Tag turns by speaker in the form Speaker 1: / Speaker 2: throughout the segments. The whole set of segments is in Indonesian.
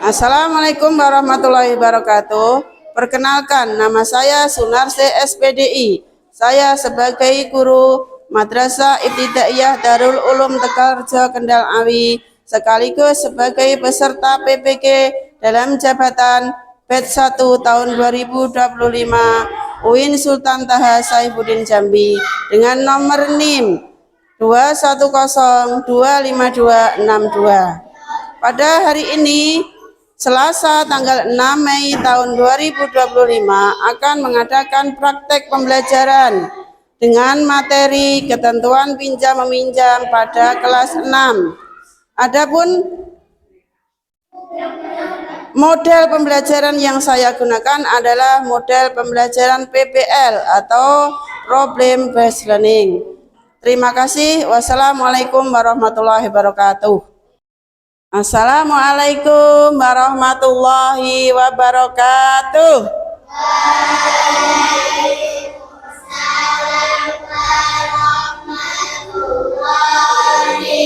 Speaker 1: Assalamualaikum warahmatullahi wabarakatuh. Perkenalkan, nama saya Sunarse SPDI. Saya sebagai guru Madrasah Ibtidaiyah Darul Ulum Tegalrejo Kendal Awi, sekaligus sebagai peserta PPG dalam jabatan batch 1 tahun 2025 UIN Sultan Taha Saifuddin Jambi dengan nomor NIM 210252262. Pada hari ini, Selasa tanggal 6 Mei tahun 2025 akan mengadakan praktek pembelajaran dengan materi ketentuan pinjam-meminjam pada kelas 6. Adapun model pembelajaran yang saya gunakan adalah model pembelajaran PBL atau Problem Based Learning. Terima kasih. Wassalamualaikum warahmatullahi wabarakatuh. Assalamualaikum warahmatullahi wabarakatuh.
Speaker 2: Waalaikumsalam warahmatullahi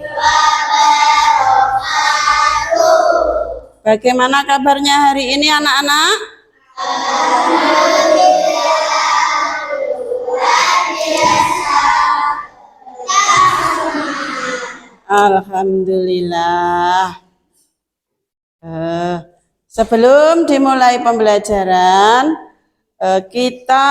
Speaker 2: wabarakatuh.
Speaker 1: Bagaimana kabarnya hari ini anak-anak? Alhamdulillah. Sebelum dimulai pembelajaran, kita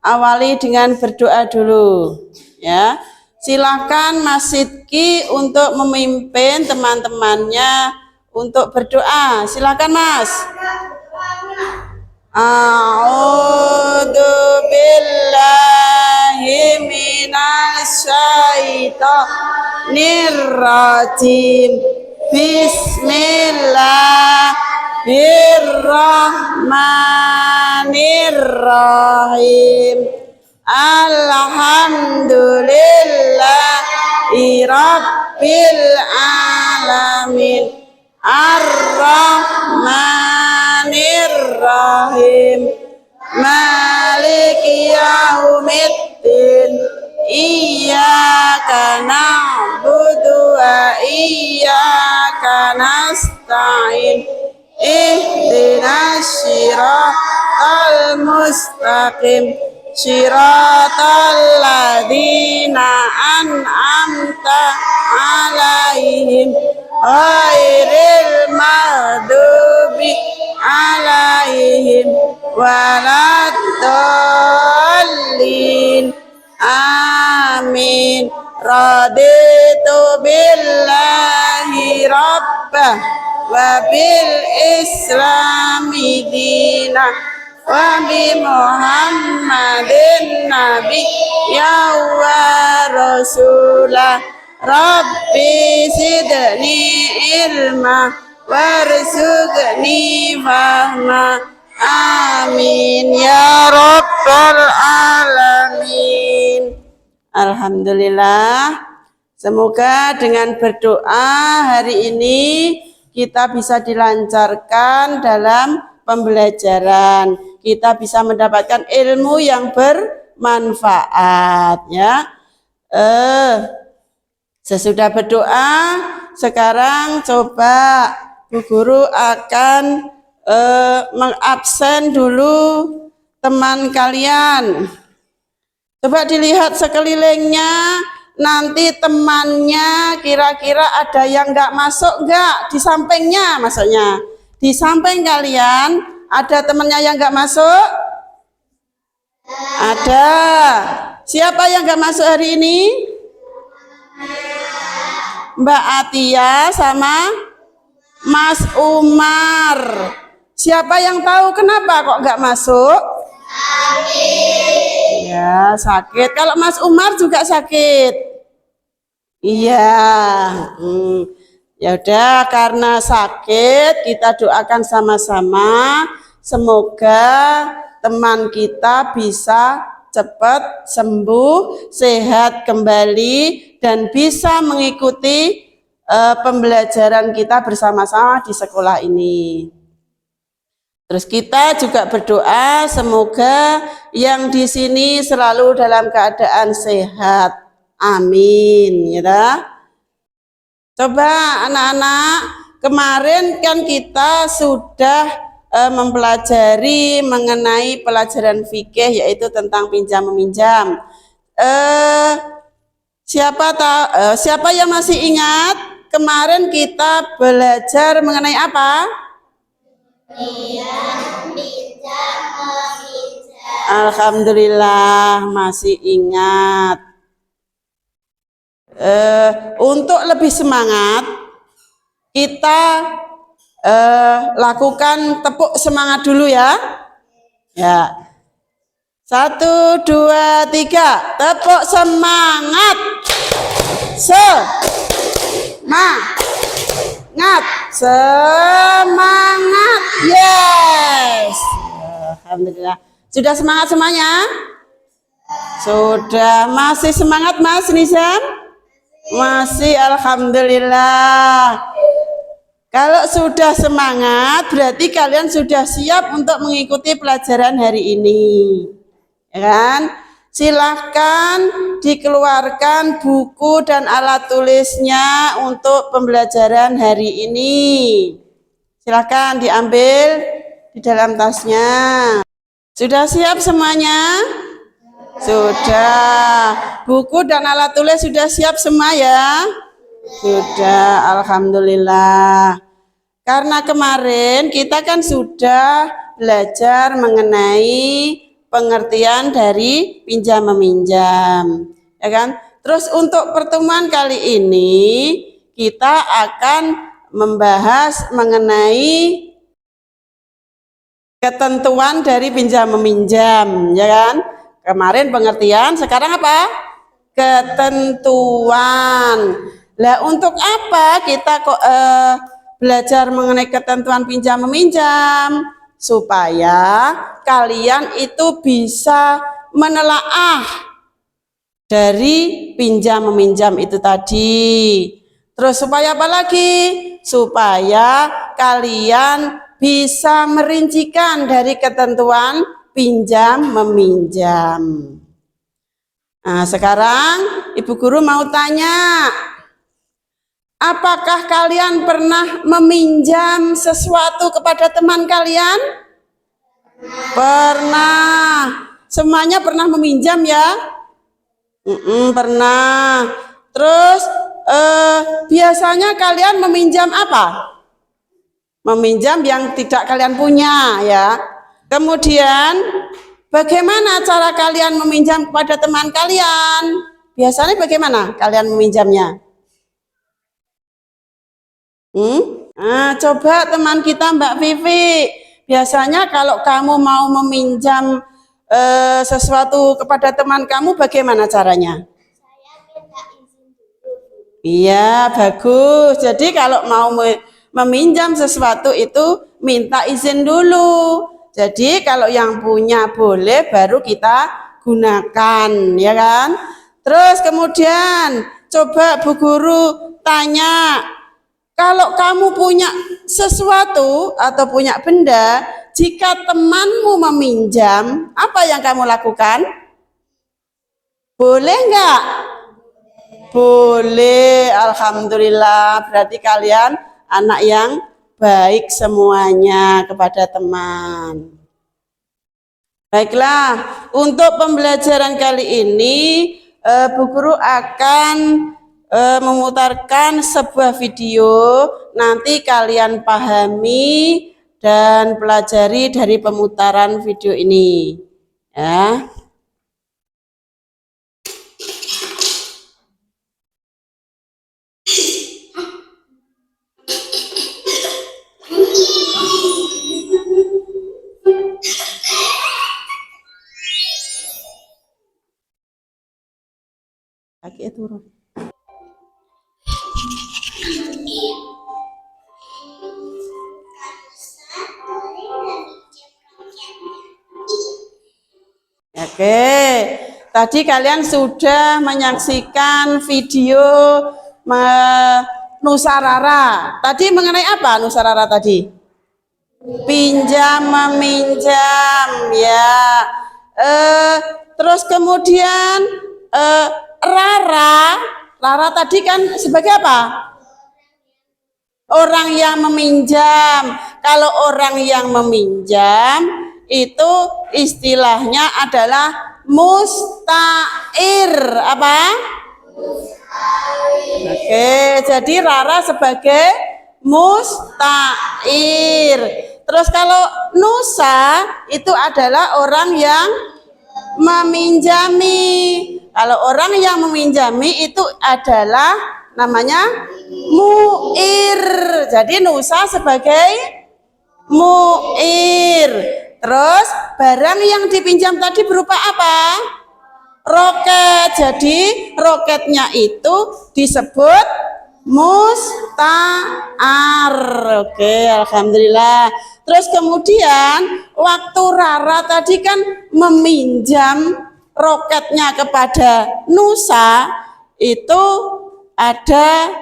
Speaker 1: awali dengan berdoa dulu, ya. Silakan Mas Sidki untuk memimpin teman-temannya untuk berdoa. Silakan Mas. A'udzu billahi minasy syaithanir rajim. Bismillahirrahmanirrahim. Alhamdulillahi rabbil alamin. Ar-Rahmanir-Rahim. Maliki yaumiddin. Iyyaka na'budu wa iyyaka nasta'in. Ihdinas siratal mustaqim. Siratal ladzina an'amta 'alaihim ghairil maghdubi 'alaihim waladdallin. Amin. Raditu billahi rabbah wa bil islami dinah wa bi Muhammadin nabiyya wa rasulah. Rabbi zidni ilma warzuqni fahma. Amin ya rabbal alamin. Alhamdulillah. Semoga dengan berdoa hari ini kita bisa dilancarkan dalam pembelajaran. Kita bisa mendapatkan ilmu yang bermanfaat, ya. Sesudah berdoa, sekarang coba Bu Guru akan mengabsen dulu teman kalian. Coba dilihat sekelilingnya, nanti temannya kira-kira ada yang nggak masuk nggak? Di sampingnya maksudnya. Di samping kalian ada temannya yang nggak masuk? Ada. Siapa yang nggak masuk hari ini? Mbak Atia sama Mas Umar. Siapa yang tahu kenapa kok nggak masuk? Sakit. Ya, sakit. Kalau Mas Umar juga sakit. Iya. Ya udah, karena sakit kita doakan sama-sama semoga teman kita bisa cepat sembuh, sehat kembali dan bisa mengikuti pembelajaran kita bersama-sama di sekolah ini. Terus kita juga berdoa semoga yang di sini selalu dalam keadaan sehat. Amin, ya. Coba anak-anak Kemarin kan kita sudah mempelajari mengenai pelajaran fikih, yaitu tentang pinjam meminjam. Siapa yang masih ingat kemarin kita belajar mengenai apa? Alhamdulillah masih ingat. Untuk lebih semangat, kita lakukan tepuk semangat dulu ya. Ya. 1, 2, 3, tepuk semangat. Semangat. Yes. Alhamdulillah. Sudah semangat semuanya? Sudah. Masih semangat Mas Nizam? Masih, alhamdulillah. Kalau sudah semangat, berarti kalian sudah siap untuk mengikuti pelajaran hari ini. Ya kan? Silahkan dikeluarkan buku dan alat tulisnya untuk pembelajaran hari ini. Silahkan diambil di dalam tasnya. Sudah siap semuanya? Sudah. Buku dan alat tulis sudah siap semua ya? Sudah, alhamdulillah. Karena kemarin kita kan sudah belajar mengenai pengertian dari pinjam meminjam, ya kan? Terus untuk pertemuan kali ini kita akan membahas mengenai ketentuan dari pinjam meminjam, ya kan? Kemarin pengertian, sekarang apa? Ketentuan. Lah untuk apa kita kok belajar mengenai ketentuan pinjam meminjam? Supaya kalian itu bisa menelaah dari pinjam meminjam itu tadi. Terus supaya apa lagi? Supaya kalian bisa merincikan dari ketentuan pinjam meminjam. Nah, sekarang Ibu Guru mau tanya, apakah kalian pernah meminjam sesuatu kepada teman kalian? Pernah. Semuanya pernah meminjam ya? Pernah. Terus biasanya kalian meminjam apa? Meminjam yang tidak kalian punya ya. Kemudian bagaimana cara kalian meminjam kepada teman kalian? Biasanya bagaimana kalian meminjamnya? Coba teman kita Mbak Vivi, biasanya kalau kamu mau meminjam sesuatu kepada teman kamu, bagaimana caranya?
Speaker 2: Saya minta izin dulu.
Speaker 1: Iya, bagus. Jadi kalau mau meminjam sesuatu itu minta izin dulu. Jadi kalau yang punya boleh, baru kita gunakan, ya kan? Terus kemudian coba Bu Guru tanya, kalau kamu punya sesuatu atau punya benda, jika temanmu meminjam, apa yang kamu lakukan? Boleh enggak? Boleh, alhamdulillah. Berarti kalian anak yang baik semuanya kepada teman. Baiklah, untuk pembelajaran kali ini Bu Guru akan memutarkan sebuah video. Nanti kalian pahami dan pelajari dari pemutaran video ini. Ya. Kaki turun. Oke, tadi kalian sudah menyaksikan video Nusarara. Tadi mengenai apa Nusarara tadi? Pinjam meminjam, ya. Terus kemudian Rara tadi kan sebagai apa? Orang yang meminjam. Kalau orang yang meminjam itu istilahnya adalah mustair. Apa? Oke, jadi Rara sebagai mustair. Terus kalau Nusa itu adalah orang yang meminjami. Kalau orang yang meminjami itu adalah namanya muir. Jadi Nusa sebagai muir. Terus barang yang dipinjam tadi berupa apa? Roket. Jadi roketnya itu disebut mustar. Oke, alhamdulillah. Terus kemudian waktu Rara tadi kan meminjam roketnya kepada Nusa, itu ada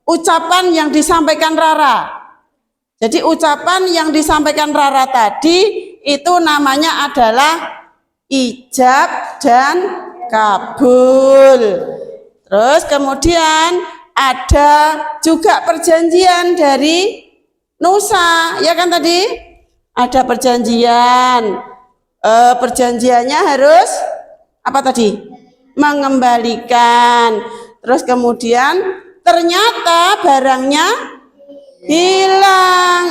Speaker 1: ucapan yang disampaikan Rara. Jadi ucapan yang disampaikan Rara tadi itu namanya adalah ijab dan kabul. Terus kemudian ada juga perjanjian dari Nusa, ya kan tadi? Ada perjanjian. Perjanjiannya harus apa tadi? Mengembalikan. Terus kemudian ternyata barangnya hilang.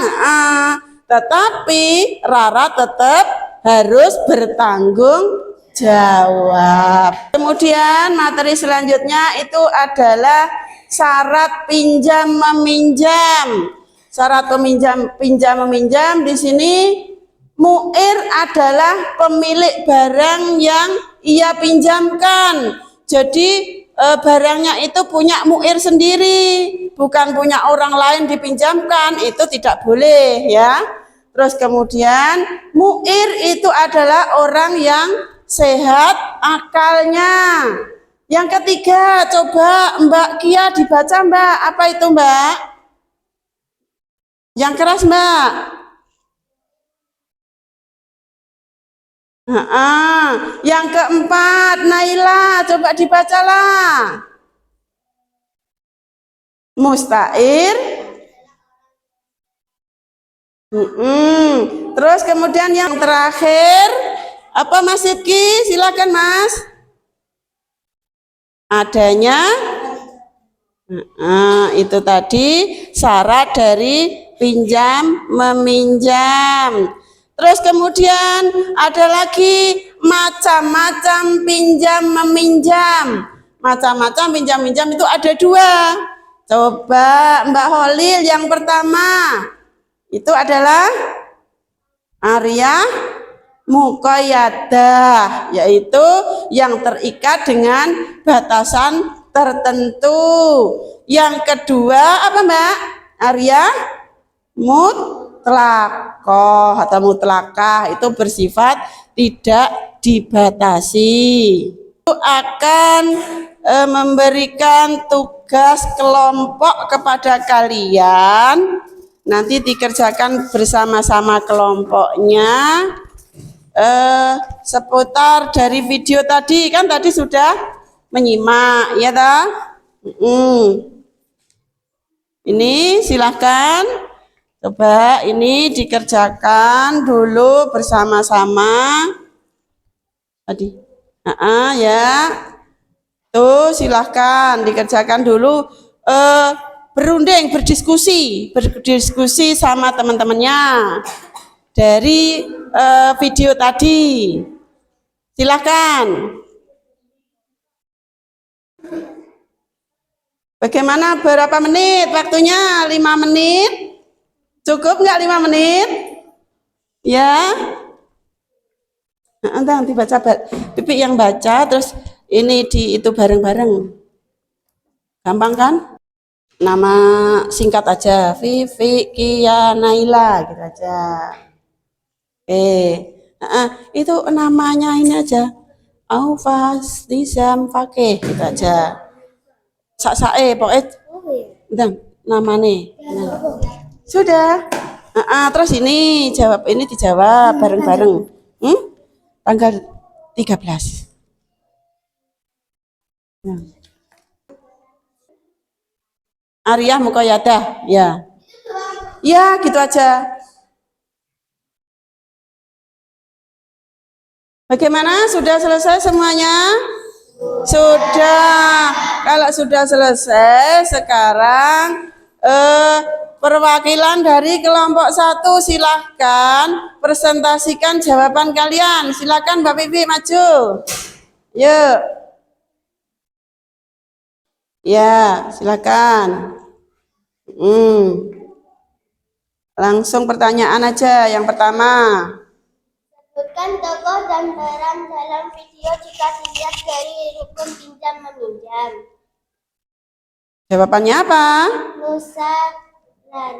Speaker 1: Tetapi Rara tetap harus bertanggung jawab. Kemudian materi selanjutnya itu adalah syarat pinjam meminjam. Syarat pinjam meminjam di sini muir adalah pemilik barang yang ia pinjamkan. Jadi barangnya itu punya muir sendiri, bukan punya orang lain dipinjamkan, itu tidak boleh ya. Terus kemudian muir itu adalah orang yang sehat akalnya. Yang ketiga, coba Mbak Kia dibaca Mbak, apa itu Mbak? Yang keras Mbak. Yang keempat, Naila, coba dibacalah. Mustair. Terus kemudian yang terakhir, apa Mas Sidki? Silakan Mas. Adanya. Itu tadi syarat dari pinjam meminjam. Terus kemudian ada lagi macam-macam pinjam meminjam. Macam-macam pinjam meminjam itu ada dua. Coba Mbak Holil yang pertama itu adalah Arya muqayyadah, yaitu yang terikat dengan batasan tertentu. Yang kedua apa Mbak Arya? Mutlaqah atau mutlakah, itu bersifat tidak dibatasi. Itu akan memberikan tugas kelompok kepada kalian, nanti dikerjakan bersama-sama kelompoknya seputar dari video tadi, kan tadi sudah menyimak ya ta? Ini silahkan coba ini dikerjakan dulu bersama-sama tadi. Ya tuh silahkan dikerjakan dulu, berunding berdiskusi sama teman-temannya dari video tadi. Silahkan. Bagaimana, berapa menit waktunya? 5 menit? Cukup nggak 5 menit? Ya? Nanti baca, Pipi yang baca, terus ini itu bareng-bareng. Gampang kan? Nama singkat aja, Vivi Kia Naila gitu aja. Itu namanya ini aja. Aufas Dizam Fakih gitu aja. Sak-sae pokoknya namanya. Sudah. Terus ini jawab, ini dijawab bareng-bareng. Tanggal 13. Ariyah muqayyadah. Ya. Ya, gitu aja. Bagaimana? Sudah selesai semuanya? Sudah. Kalau sudah selesai, sekarang perwakilan dari kelompok 1 silahkan presentasikan jawaban kalian. Silahkan Mbak Bibi maju. Yuk. Ya, silakan. Langsung pertanyaan aja. Yang pertama.
Speaker 2: Sebutkan tokoh dan peran dalam video jika dilihat dari rukun pinjam meminjam.
Speaker 1: Jawabannya apa?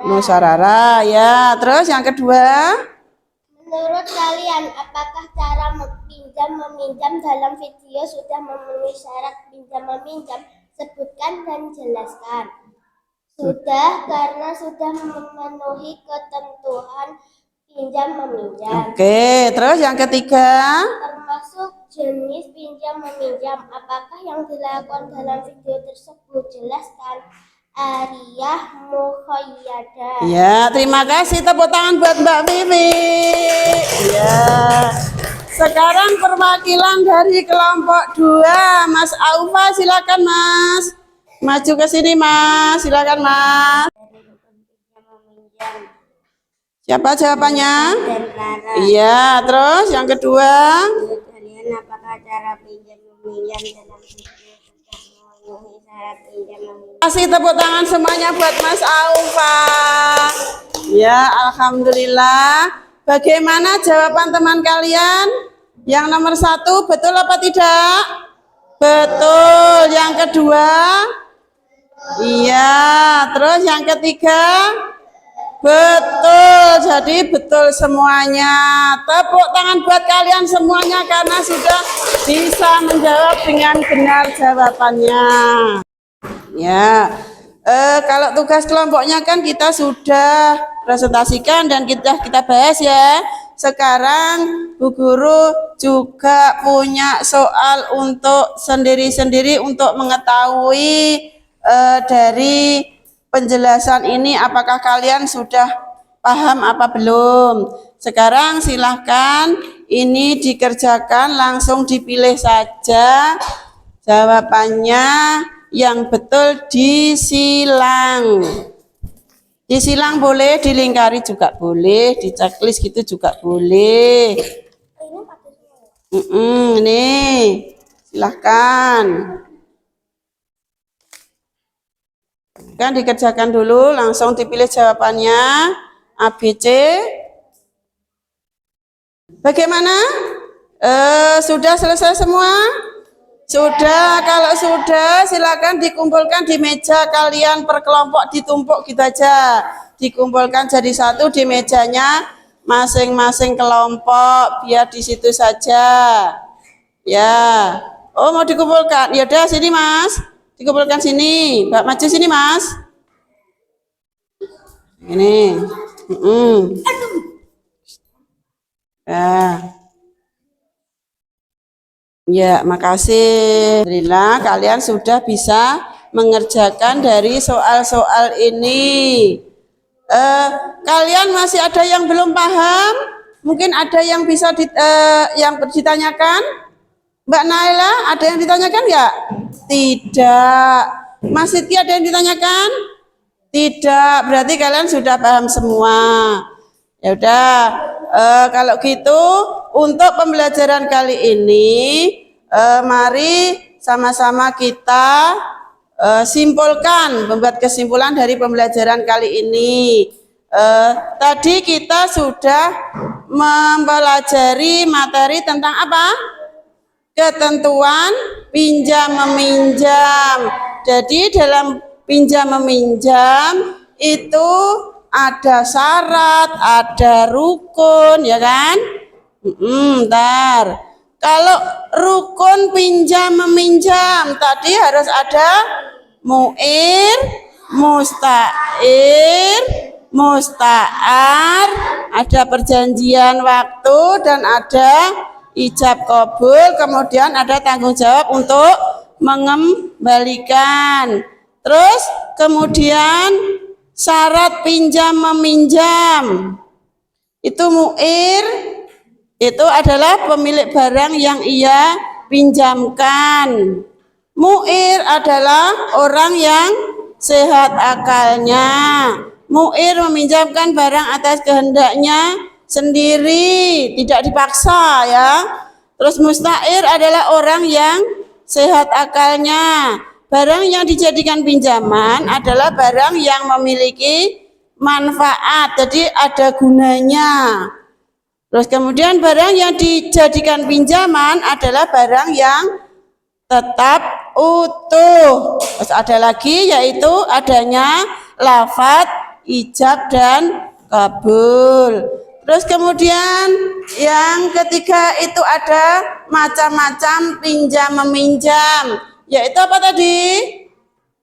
Speaker 1: Nusa Rara. Ya, terus yang kedua.
Speaker 2: Menurut kalian, apakah cara pinjam meminjam dalam video sudah memenuhi syarat pinjam meminjam? Sebutkan dan jelaskan. Sudah, karena sudah memenuhi ketentuan pinjam meminjam.
Speaker 1: Oke, terus yang ketiga.
Speaker 2: Termasuk jenis pinjam meminjam. Apakah yang dilakukan dalam video tersebut? Jelaskan. Ariyah muqayyadah.
Speaker 1: Ya, terima kasih, tepuk tangan buat Mbak Bibi. Ya. Sekarang perwakilan dari kelompok 2, Mas Aufa, silakan Mas. Maju ke sini Mas, silakan Mas. Siapa jawabannya? Iya, terus yang kedua.
Speaker 2: Kalian apakah cara pinjam meminjam dalam video memenuhi syarat pinjam meminjam?
Speaker 1: Kasih tepuk tangan semuanya buat Mas Aufa. Ya, alhamdulillah. Bagaimana jawaban teman kalian? Yang nomor 1 betul apa tidak? Betul. Yang kedua? Iya. Terus yang ketiga? Betul. Jadi betul semuanya. Tepuk tangan buat kalian semuanya karena sudah bisa menjawab dengan benar jawabannya. Ya, kalau tugas kelompoknya kan kita sudah presentasikan dan kita bahas ya. Sekarang Bu Guru juga punya soal untuk sendiri-sendiri untuk mengetahui dari penjelasan ini apakah kalian sudah paham apa belum. Sekarang silahkan ini dikerjakan, langsung dipilih saja jawabannya. Yang betul disilang. Disilang boleh, dilingkari juga boleh, di checklist gitu juga boleh. Nih, silahkan. Kan dikerjakan dulu, langsung dipilih jawabannya. A, B, C. Bagaimana? Sudah selesai semua? Sudah, kalau sudah silakan dikumpulkan di meja kalian per kelompok, ditumpuk gitu aja. Dikumpulkan jadi satu di mejanya masing-masing kelompok, biar di situ saja. Ya. Oh, mau dikumpulkan? Ya udah sini Mas. Dikumpulkan sini. Mbak maju sini Mas. Ini. Ya, makasih. Alhamdulillah kalian sudah bisa mengerjakan dari soal-soal ini. Kalian masih ada yang belum paham? Mungkin ada yang bisa yang ditanyakan? Mbak Naila, ada yang ditanyakan nggak? Tidak. Mas Siti, ada yang ditanyakan? Tidak. Berarti kalian sudah paham semua. Ya udah, kalau gitu untuk pembelajaran kali ini, mari sama-sama kita simpulkan, membuat kesimpulan dari pembelajaran kali ini. Tadi kita sudah mempelajari materi tentang apa? Ketentuan pinjam meminjam. Jadi dalam pinjam meminjam itu ada syarat, ada rukun, ya kan? Bentar. Kalau rukun pinjam meminjam tadi harus ada mu'ir, musta'ir, musta'ar, ada perjanjian waktu dan ada ijab kabul, kemudian ada tanggung jawab untuk mengembalikan. Terus kemudian syarat pinjam meminjam. Itu mu'ir, itu adalah pemilik barang yang ia pinjamkan. Mu'ir adalah orang yang sehat akalnya. Mu'ir meminjamkan barang atas kehendaknya sendiri, tidak dipaksa ya. Terus musta'ir adalah orang yang sehat akalnya. Barang yang dijadikan pinjaman adalah barang yang memiliki manfaat, jadi ada gunanya. Terus kemudian barang yang dijadikan pinjaman adalah barang yang tetap utuh. Terus ada lagi yaitu adanya lafadz ijab dan kabul. Terus kemudian yang ketiga itu ada macam-macam pinjam meminjam, yaitu apa tadi?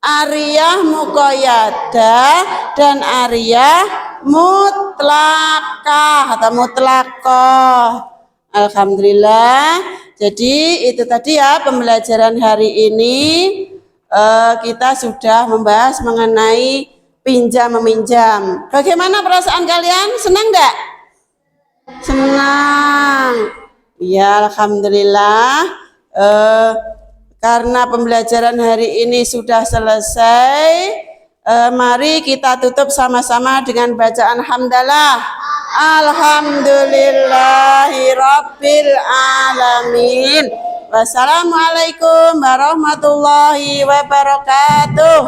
Speaker 1: Ariyah muqayyadah dan ariyah mutlaqah atau mutlaqah. Alhamdulillah. Jadi itu tadi ya pembelajaran hari ini. Kita sudah membahas mengenai pinjam meminjam. Bagaimana perasaan kalian? Senang enggak? Senang. Ya, alhamdulillah. Karena pembelajaran hari ini sudah selesai, mari kita tutup sama-sama dengan bacaan hamdalah. Alhamdulillahirabbil alamin. Wassalamualaikum warahmatullahi wabarakatuh.